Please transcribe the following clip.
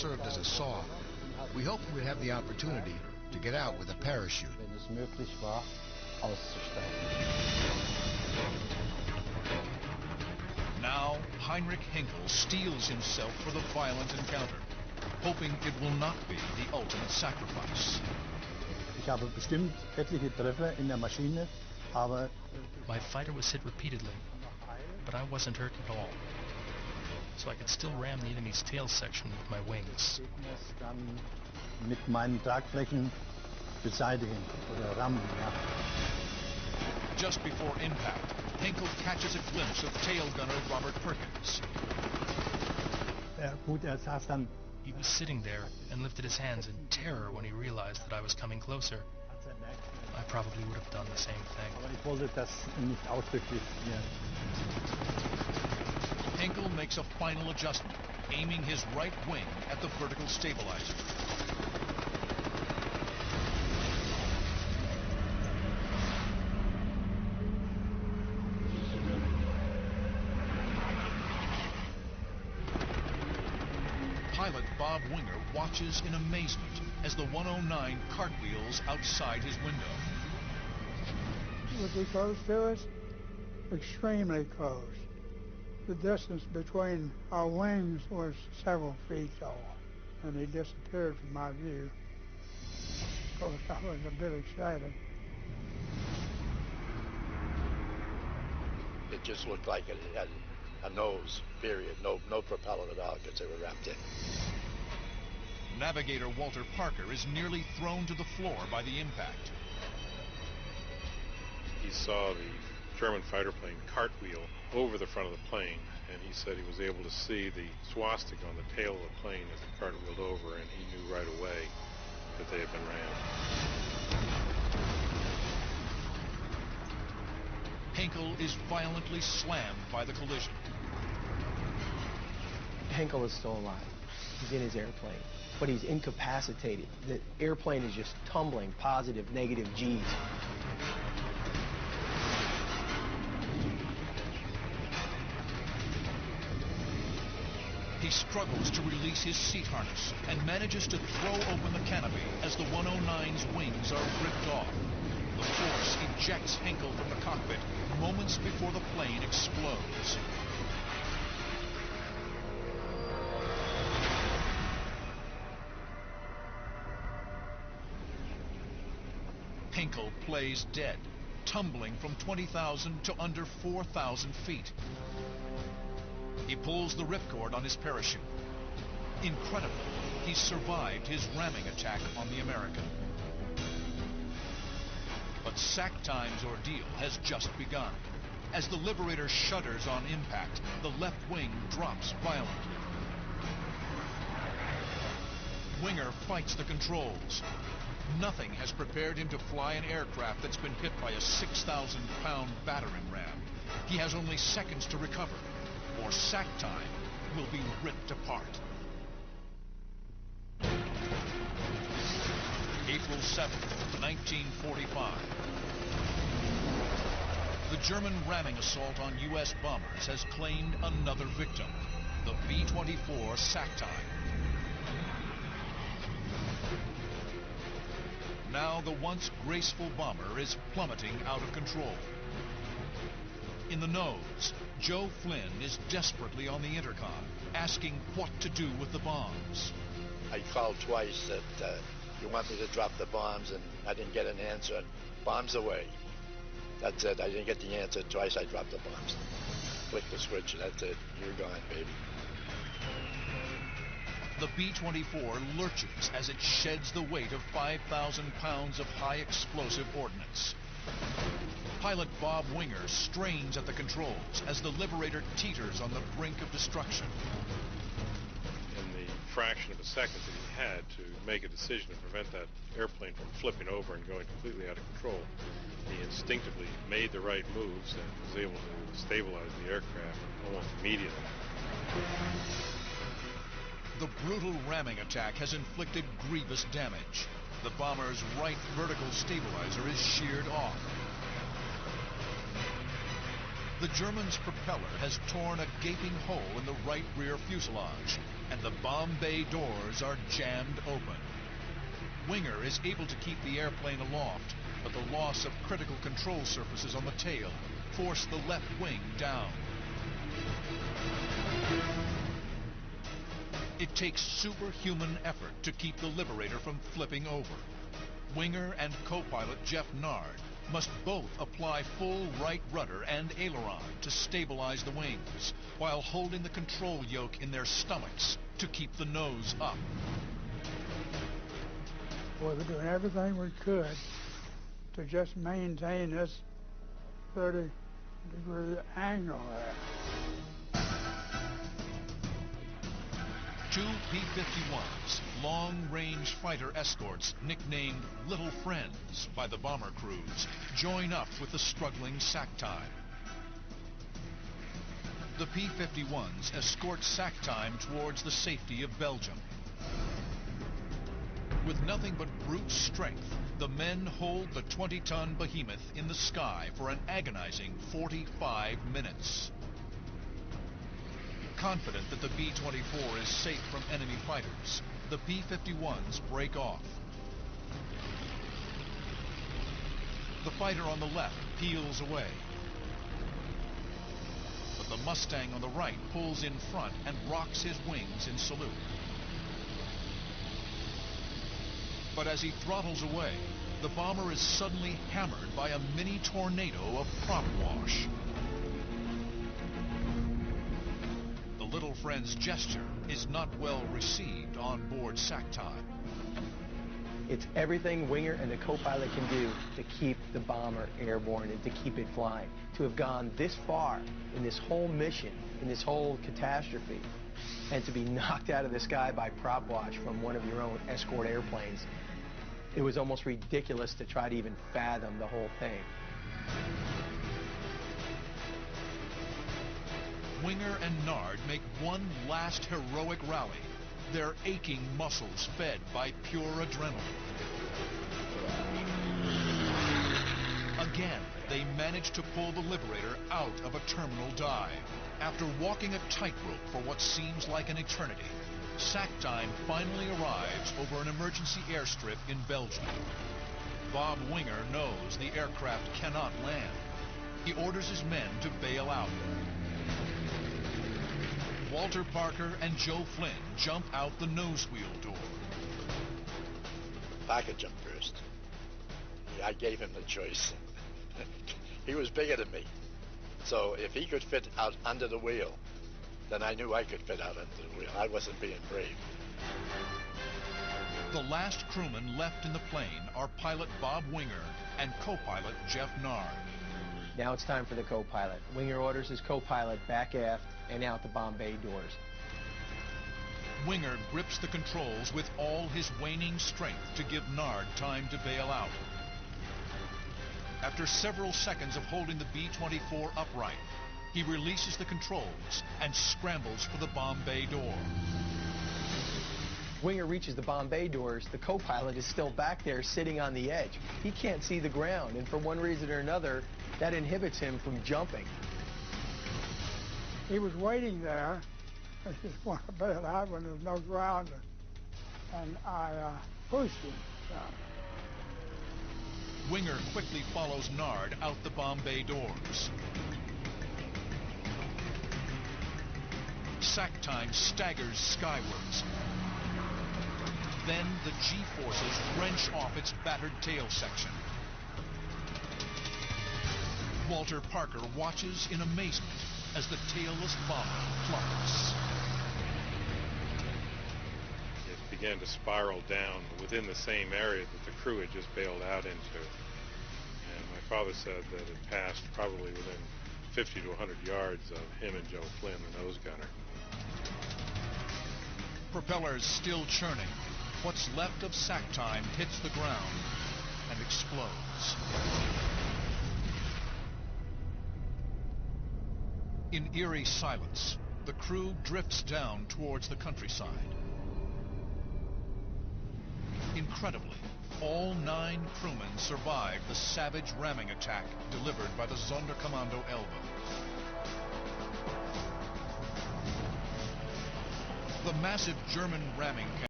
served as a saw. We hoped we'd have the opportunity to get out with a parachute. Wenn es möglich war, auszusteigen. Now, Heinrich Henkel steels himself for the violent encounter, hoping it will not be the ultimate sacrifice. Ich habe bestimmt etliche Treffer in der Maschine, aber my fighter was hit repeatedly, but I wasn't hurt at all, so I could still ram the enemy's tail section with my wings. dann mit meinen Tragflächen beseitigen oder rammen. Ja. Just before impact, Henkel catches a glimpse of tail gunner Robert Perkins. Gut, saß dann. He was sitting there and lifted his hands in terror when he realized that I was coming closer. I probably would have done the same thing. Aber ich wollte das nicht ausdrücklich hier. Henkel makes a final adjustment, aiming his right wing at the vertical stabilizer. Pilot Bob Winger watches in amazement as the 109 cartwheels outside his window. Was he close to us? Extremely close. The distance between our wings was several feet tall, and he disappeared from my view. Of course, I was a bit excited. It just looked like it had a nose, period. No propeller at all, because they were wrapped in. Navigator Walter Parker is nearly thrown to the floor by the impact. He saw the German fighter plane cartwheel over the front of the plane, and he said he was able to see the swastika on the tail of the plane as it cartwheeled over, and he knew right away that they had been rammed. Henkel is violently slammed by the collision. Henkel is still alive. He's in his airplane, but he's incapacitated. The airplane is just tumbling positive, negative G's. He struggles to release his seat harness and manages to throw open the canopy as the 109's wings are ripped off. The force ejects Henkel from the cockpit moments before the plane explodes. Henkel plays dead, tumbling from 20,000 to under 4,000 feet. He pulls the ripcord on his parachute. Incredibly, he survived his ramming attack on the American. But Sack Time's ordeal has just begun. As the Liberator shudders on impact, the left wing drops violently. Winger fights the controls. Nothing has prepared him to fly an aircraft that's been hit by a 6,000-pound battering ram. He has only seconds to recover, or Sack Time will be ripped apart. April 7th, 1945. The German ramming assault on U.S. bombers has claimed another victim, the B-24 Sack Time. Now the once graceful bomber is plummeting out of control. In the nose, Joe Flynn is desperately on the intercom, asking what to do with the bombs. I called twice that you want me to drop the bombs, and I didn't get an answer. Bombs away. That's it. I didn't get the answer. Twice I dropped the bombs. Flick the switch, and that's it. You're gone, baby. The B-24 lurches as it sheds the weight of 5,000 pounds of high-explosive ordnance. Pilot Bob Winger strains at the controls as the Liberator teeters on the brink of destruction. In the fraction of a second that he had to make a decision to prevent that airplane from flipping over and going completely out of control, he instinctively made the right moves and was able to stabilize the aircraft almost immediately. The brutal ramming attack has inflicted grievous damage. The bomber's right vertical stabilizer is sheared off. The German's propeller has torn a gaping hole in the right rear fuselage, and the bomb bay doors are jammed open. Winger is able to keep the airplane aloft, but the loss of critical control surfaces on the tail forced the left wing down. It takes superhuman effort to keep the Liberator from flipping over. Winger and co-pilot Jeff Nard must both apply full right rudder and aileron to stabilize the wings, while holding the control yoke in their stomachs to keep the nose up. Boy, we're doing everything we could to just maintain this 30-degree angle there. Two P-51s, long-range fighter escorts nicknamed Little Friends by the bomber crews, join up with the struggling SAC-Time. The P-51s escort SAC-Time towards the safety of Belgium. With nothing but brute strength, the men hold the 20-ton behemoth in the sky for an agonizing 45 minutes. Confident that the B-24 is safe from enemy fighters, the P-51s break off. The fighter on the left peels away, but the Mustang on the right pulls in front and rocks his wings in salute. But as he throttles away, the bomber is suddenly hammered by a mini tornado of prop wash. The Little Friend's gesture is not well received on board SAC-Time. It's everything Winger and the co-pilot can do to keep the bomber airborne and to keep it flying. To have gone this far in this whole mission, in this whole catastrophe, and to be knocked out of the sky by prop wash from one of your own escort airplanes, it was almost ridiculous to try to even fathom the whole thing. Winger and Nard make one last heroic rally, their aching muscles fed by pure adrenaline. Again, they manage to pull the Liberator out of a terminal dive. After walking a tightrope for what seems like an eternity, SAC-Time finally arrives over an emergency airstrip in Belgium. Bob Winger knows the aircraft cannot land. He orders his men to bail out. Walter Parker and Joe Flynn jump out the nose wheel door. Parker jumped first. I gave him the choice. He was bigger than me. So if he could fit out under the wheel, then I knew I could fit out under the wheel. I wasn't being brave. The last crewmen left in the plane are pilot Bob Winger and co-pilot Jeff Nard. Now it's time for the co-pilot. Winger orders his co-pilot back aft and out the bomb bay doors. Winger grips the controls with all his waning strength to give Nard time to bail out. After several seconds of holding the B-24 upright, he releases the controls and scrambles for the bomb bay door. Winger reaches the bomb bay doors. The co-pilot is still back there sitting on the edge. He can't see the ground, and for one reason or another, that inhibits him from jumping. He was waiting there. I just want to bail out when there's no ground, and I pushed him down. Winger quickly follows Nard out the bomb bay doors. SAC-Time staggers skywards. Then the G-forces wrench off its battered tail section. Walter Parker watches in amazement as the tailless bomber plummets. It began to spiral down within the same area that the crew had just bailed out into. And my father said that it passed probably within 50 to 100 yards of him and Joe Flynn, the nose gunner. Propellers still churning. What's left of SAC-Time hits the ground and explodes. In eerie silence, the crew drifts down towards the countryside. Incredibly, all 9 crewmen survived the savage ramming attack delivered by the Sonderkommando Elbe. The massive German ramming